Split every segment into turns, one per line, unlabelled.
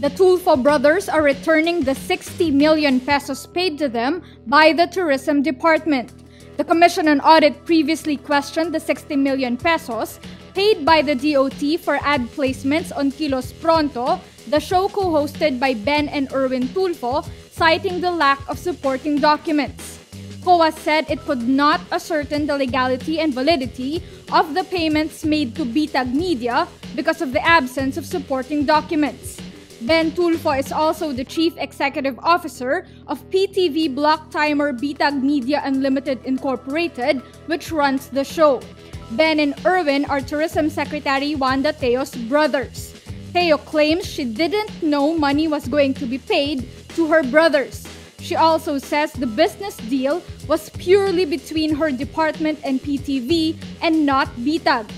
The Tulfo brothers are returning the 60 million pesos paid to them by the Tourism Department. The Commission on Audit previously questioned the 60 million pesos paid by the DOT for ad placements on Kilos Pronto, the show co-hosted by Ben and Erwin Tulfo, citing the lack of supporting documents. COA said it could not ascertain the legality and validity of the payments made to Bitag Media because of the absence of supporting documents. Ben Tulfo is also the Chief Executive Officer of PTV Block Timer Bitag Media Unlimited Incorporated, which runs the show. Ben and Erwin are Tourism Secretary Wanda Teo's brothers. Teo claims she didn't know money was going to be paid to her brothers. She also says the business deal was purely between her department and PTV and not Bitag.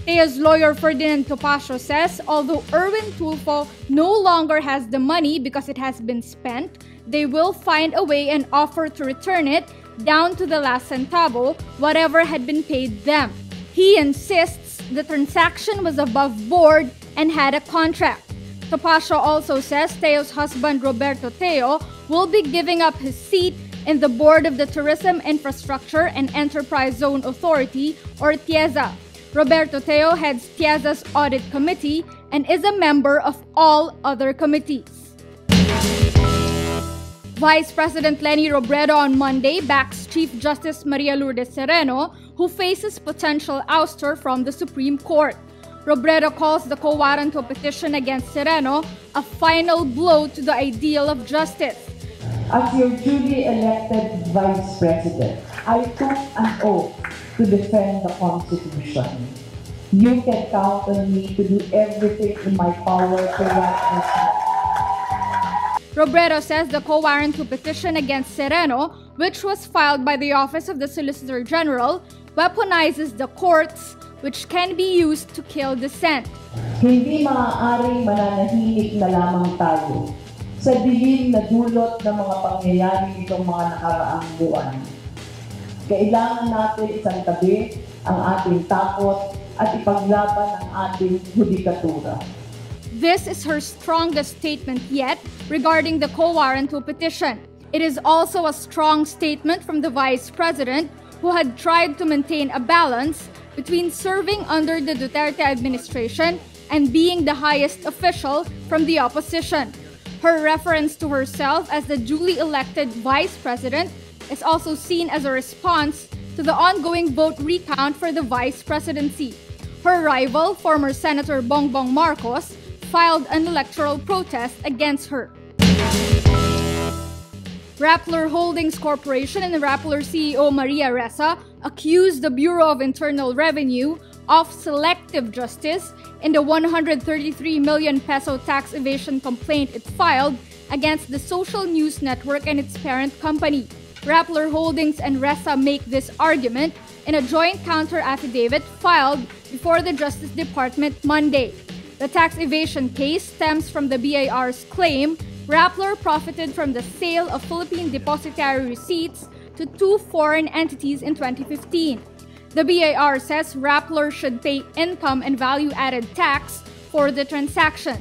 Teo's lawyer Ferdinand Topacio says although Erwin Tulfo no longer has the money because it has been spent, they will find a way and offer to return it down to the last centavo, whatever had been paid them. He insists the transaction was above board and had a contract. Topacio also says Teo's husband Roberto Teo will be giving up his seat in the board of the Tourism Infrastructure and Enterprise Zone Authority, or TIEZA. Roberto Teo heads TIEZA's audit committee and is a member of all other committees. Vice President Leni Robredo on Monday backs Chief Justice Maria Lourdes Sereno, who faces potential ouster from the Supreme Court. Robredo calls the quo warranto petition against Sereno a final blow to the ideal of justice.
As your duly elected Vice President, I took an oath to defend the Constitution. You can count on me to do everything in my power to right this.
Robredo says the quo warranto petition against Sereno, which was filed by the Office of the Solicitor General, weaponizes the courts, which can be used to kill dissent.
Hindi maaaring mananahimik na lamang tayo sa dilim na dulot ng mga pangyayari nitong mga nakaraang buwan. Kailangan natin isang tabi ang ating takot at ipaglaban ang ating hudikatura.
This is her strongest statement yet regarding the quo warranto petition. It is also a strong statement from the Vice President, who had tried to maintain a balance between serving under the Duterte administration and being the highest official from the opposition. Her reference to herself as the duly elected Vice President is also seen as a response to the ongoing vote recount for the Vice Presidency. Her rival, former Senator Bongbong Marcos, filed an electoral protest against her. Rappler Holdings Corporation and Rappler CEO Maria Ressa accused the Bureau of Internal Revenue of selective justice in the 133 million peso tax evasion complaint it filed against the social news network and its parent company. Rappler Holdings and Ressa make this argument in a joint counter affidavit filed before the Justice Department Monday. The tax evasion case stems from the BIR's claim Rappler profited from the sale of Philippine depositary receipts to two foreign entities in 2015. The BIR says Rappler should pay income and value-added tax for the transaction.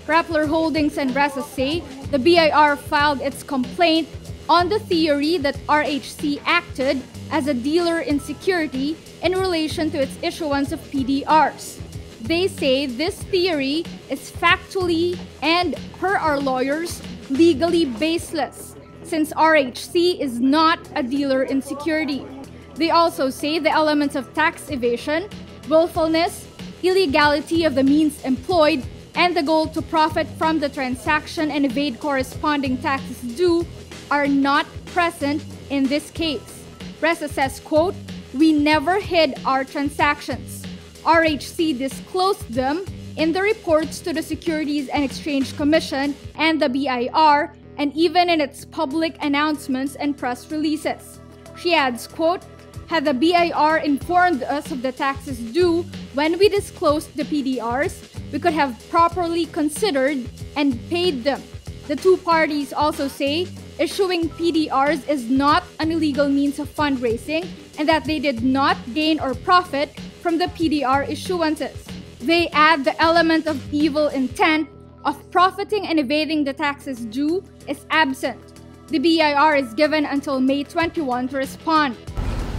Rappler Holdings and Ressa say the BIR filed its complaint on the theory that RHC acted as a dealer in security in relation to its issuance of PDRs. They say this theory is factually and, per our lawyers, legally baseless, since RHC is not a dealer in security. They also say the elements of tax evasion, willfulness, illegality of the means employed, and the goal to profit from the transaction and evade corresponding taxes due are not present in this case. Ressa says, quote, "We never hid our transactions. RHC disclosed them in the reports to the Securities and Exchange Commission and the BIR, and even in its public announcements and press releases." She adds, quote, "Had the BIR informed us of the taxes due when we disclosed the PDRs, we could have properly considered and paid them." The two parties also say issuing PDRs is not an illegal means of fundraising and that they did not gain or profit from the PDR issuances. They add the element of evil intent of profiting and evading the taxes due is absent. The BIR is given until May 21 to respond.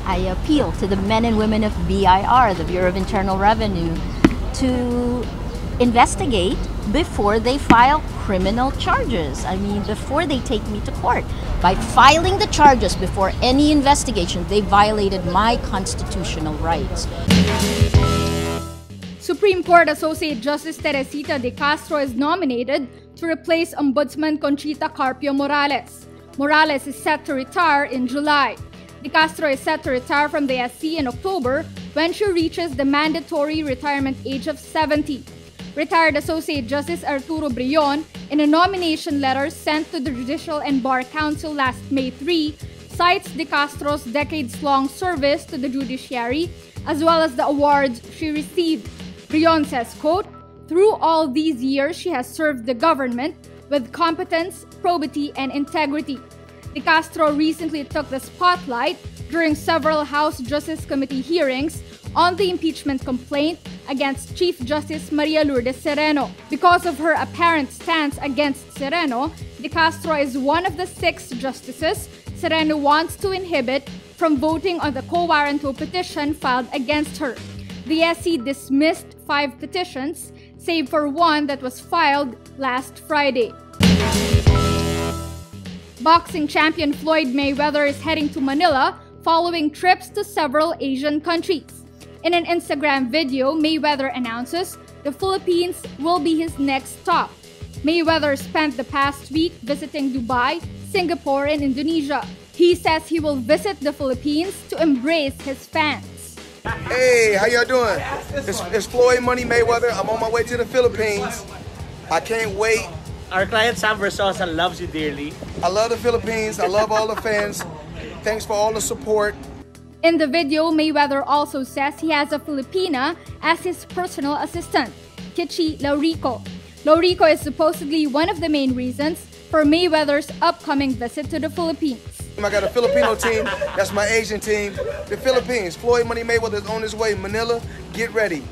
I appeal to the men and women of BIR, the Bureau of Internal Revenue, to investigate before they file criminal charges. I mean, before they take me to court. By filing the charges before any investigation, they violated my constitutional rights.
Supreme Court Associate Justice Teresita de Castro is nominated to replace Ombudsman Conchita Carpio Morales. Morales is set to retire in July. De Castro is set to retire from the SC in October when she reaches the mandatory retirement age of 70. Retired Associate Justice Arturo Brion, in a nomination letter sent to the Judicial and Bar Council last May 3, cites De Castro's decades-long service to the judiciary as well as the awards she received. Brion says, quote, "Through all these years, she has served the government with competence, probity, and integrity." De Castro recently took the spotlight during several House Justice Committee hearings on the impeachment complaint against Chief Justice Maria Lourdes Sereno. Because of her apparent stance against Sereno, De Castro is one of the 6 justices Sereno wants to inhibit from voting on the quo warranto petition filed against her. The SC dismissed 5 petitions, save for one that was filed last Friday. Boxing champion Floyd Mayweather is heading to Manila following trips to several Asian countries. In an Instagram video, Mayweather announces the Philippines will be his next stop. Mayweather spent the past week visiting Dubai, Singapore, and Indonesia. He says he will visit the Philippines to embrace his fans.
Hey, how y'all doing? It's Floyd Money Mayweather. I'm on my way to the Philippines. I can't wait.
Our client Sam Versosa loves you dearly.
I love the Philippines. I love all the fans. Thanks for all the support.
In the video, Mayweather also says he has a Filipina as his personal assistant, Kichi Laurico. Laurico is supposedly one of the main reasons for Mayweather's upcoming visit to the Philippines.
I got a Filipino team. That's my Asian team. The Philippines. Floyd Money Mayweather is on his way. Manila, get ready.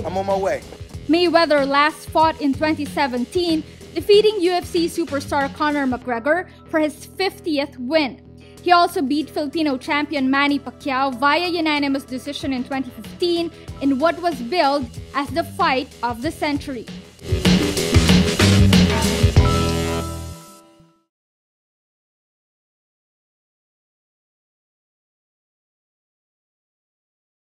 I'm on my way.
Mayweather last fought in 2017, defeating UFC superstar Conor McGregor for his 50th win. He also beat Filipino champion Manny Pacquiao via unanimous decision in 2015 in what was billed as the fight of the century.